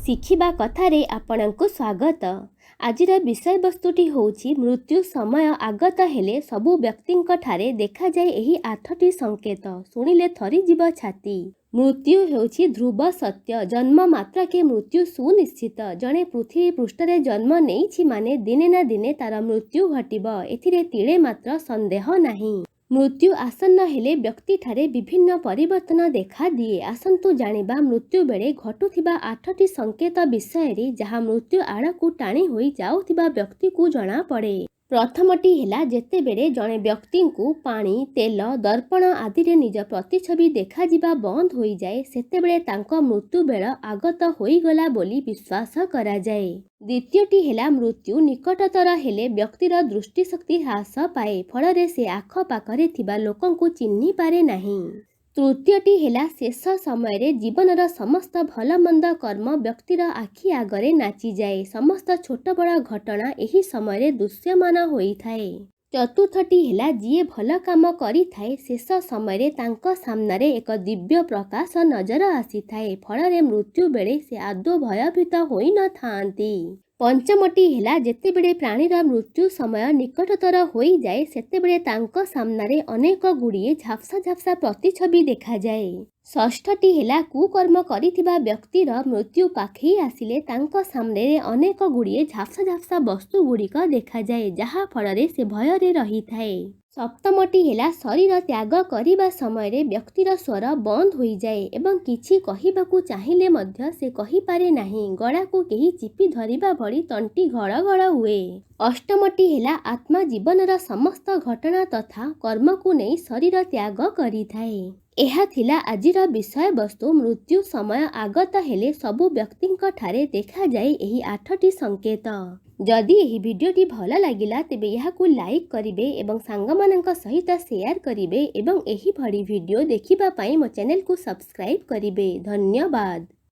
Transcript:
ଶିଖିବା କଥାରେ ଆପଣଙ୍କୁ ସ୍ୱାଗତ। ଆଜିର ବିଷୟବସ୍ତୁଟି ହେଉଛି ମୃତ୍ୟୁ ସମୟ ଆଗତ ହେଲେ ସବୁ ବ୍ୟକ୍ତିଙ୍କଠାରେ ଦେଖାଯାଏ ଏହି 8ଟି ସଂକେତ। ଶୁଣିଲେ ଥରିଯିବ ଛାତି। ମୃତ୍ୟୁ ହେଉଛି ଧ୍ରୁବ ସତ୍ୟ। ଜନ୍ମ ମାତ୍ରକେ ମୃତ୍ୟୁ ସୁନିଶ୍ଚିତ। ଜଣେ ପୃଥିବୀ ପୃଷ୍ଠରେ ଜନ୍ମ ନେଇଛି ମାନେ ଦିନେ ନା ଦିନେ ତାର ମୃତ୍ୟୁ ଘଟିବ। ଏଥିରେ ତିଳେ ମାତ୍ର ସନ୍ଦେହ ନାହିଁ। ମୃତ୍ୟୁ ଆସନ୍ନ ହେଲେ ବ୍ୟକ୍ତିଠାରେ ବିଭିନ୍ନ ପରିବର୍ତ୍ତନ ଦେଖାଦିଏ। ଆସନ୍ତୁ ଜାଣିବା ମୃତ୍ୟୁ ବେଳେ ଘଟୁଥିବା 8ଟି ସଂକେତ ବିଷୟରେ ଯାହା ମୃତ୍ୟୁ ଆଡ଼କୁ ଟାଣି ହୋଇ ଯାଉଥିବା ବ୍ୟକ୍ତିକୁ ଜଣାପଡ଼େ। ପ୍ରଥମଟି ହେଲା ଯେତେବେଳେ ଜଣେ ବ୍ୟକ୍ତିଙ୍କୁ ପାଣି, ତେଲ, ଦର୍ପଣ ଆଦିରେ ନିଜ ପ୍ରତିଛବି ଦେଖାଯିବା ବନ୍ଦ ହୋଇଯାଏ ସେତେବେଳେ ତାଙ୍କ ମୃତ୍ୟୁବେଳ ଆଗତ ହୋଇଗଲା ବୋଲି ବିଶ୍ୱାସ କରାଯାଏ। ଦ୍ୱିତୀୟଟି ହେଲା ମୃତ୍ୟୁ ନିକଟତର ହେଲେ ବ୍ୟକ୍ତିର ଦୃଷ୍ଟିଶକ୍ତି ହ୍ରାସ ପାଏ, ଫଳରେ ସେ ଆଖପାଖରେ ଥିବା ଲୋକଙ୍କୁ ଚିହ୍ନି ପାରେ ନାହିଁ। ତୃତୀୟଟି ହେଲା ଶେଷ ସମୟରେ ଜୀବନର ସମସ୍ତ ଭଲମନ୍ଦ କର୍ମ ବ୍ୟକ୍ତିର ଆଖି ଆଗରେ ନାଚିଯାଏ। ସମସ୍ତ ଛୋଟ ବଡ଼ ଘଟଣା ଏହି ସମୟରେ ଦୃଶ୍ୟମାନ ହୋଇଥାଏ। ଚତୁର୍ଥଟି ହେଲା ଯିଏ ଭଲ କାମ କରିଥାଏ ଶେଷ ସମୟରେ ତାଙ୍କ ସାମ୍ନାରେ ଏକ ଦିବ୍ୟ ପ୍ରକାଶ ନଜର ଆସିଥାଏ, ଫଳରେ ମୃତ୍ୟୁ ବେଳେ ସେ ଆଦୌ ଭୟଭୀତ ହୋଇନଥାନ୍ତି। ପଞ୍ଚମଟି ହେଲା ଯେତେବେଳେ ପ୍ରାଣୀର ମୃତ୍ୟୁ ସମୟ ନିକଟତର ହୋଇଯାଏ ସେତେବେଳେ ତାଙ୍କ ସାମ୍ନାରେ ଅନେକ ଗୁଡ଼ିଏ ଝାପ୍ସା ଝାପ୍ସା ପ୍ରତିଛବି ଦେଖାଯାଏ। ଷଷ୍ଠଟି ହେଲା କୁକର୍ମ କରିଥିବା ବ୍ୟକ୍ତିର ମୃତ୍ୟୁ ପାଖେଇ ଆସିଲେ ତାଙ୍କ ସାମ୍ନାରେ ଅନେକ ଗୁଡ଼ିଏ ଝାପ୍ସା ଝାପ୍ସା ବସ୍ତୁ ଗୁଡ଼ିକ ଦେଖାଯାଏ, ଯାହା ଫଳରେ ସେ ଭୟରେ ରହିଥାଏ। ସପ୍ତମଟି ହେଲା ଶରୀର ତ୍ୟାଗ କରିବା ସମୟରେ ବ୍ୟକ୍ତିର ସ୍ୱର ବନ୍ଦ ହୋଇଯାଏ ଏବଂ କିଛି କହିବାକୁ ଚାହିଁଲେ ମଧ୍ୟ ସେ କହିପାରେ ନାହିଁ। ଗଳାକୁ କେହି ଚିପି ଧରିବା ଭଳି ତଣ୍ଟି ଘଳ ଘଳ ହୁଏ। ଅଷ୍ଟମଟି ହେଲା ଆତ୍ମା ଜୀବନର ସମସ୍ତ ଘଟଣା ତଥା କର୍ମକୁ ନେଇ ଶରୀର ତ୍ୟାଗ କରିଥାଏ। ଏହା ଥିଲା ଆଜିର ବିଷୟବସ୍ତୁ। ମୃତ୍ୟୁ ସମୟ ଆଗତ ହେଲେ ସବୁ ବ୍ୟକ୍ତିଙ୍କଠାରେ ଦେଖାଯାଏ ଏହି 8ଟି ସଂକେତ। ଯଦି ଏହି ଭିଡ଼ିଓଟି ଭଲ ଲାଗିଲା ତେବେ ଏହାକୁ ଲାଇକ୍ କରିବେ ଏବଂ ସାଙ୍ଗମାନଙ୍କ ସହିତ ସେୟାର କରିବେ ଏବଂ ଏହିଭଳି ଭିଡ଼ିଓ ଦେଖିବା ପାଇଁ ମୋ ଚ୍ୟାନେଲକୁ ସବସ୍କ୍ରାଇବ୍ କରିବେ। ଧନ୍ୟବାଦ।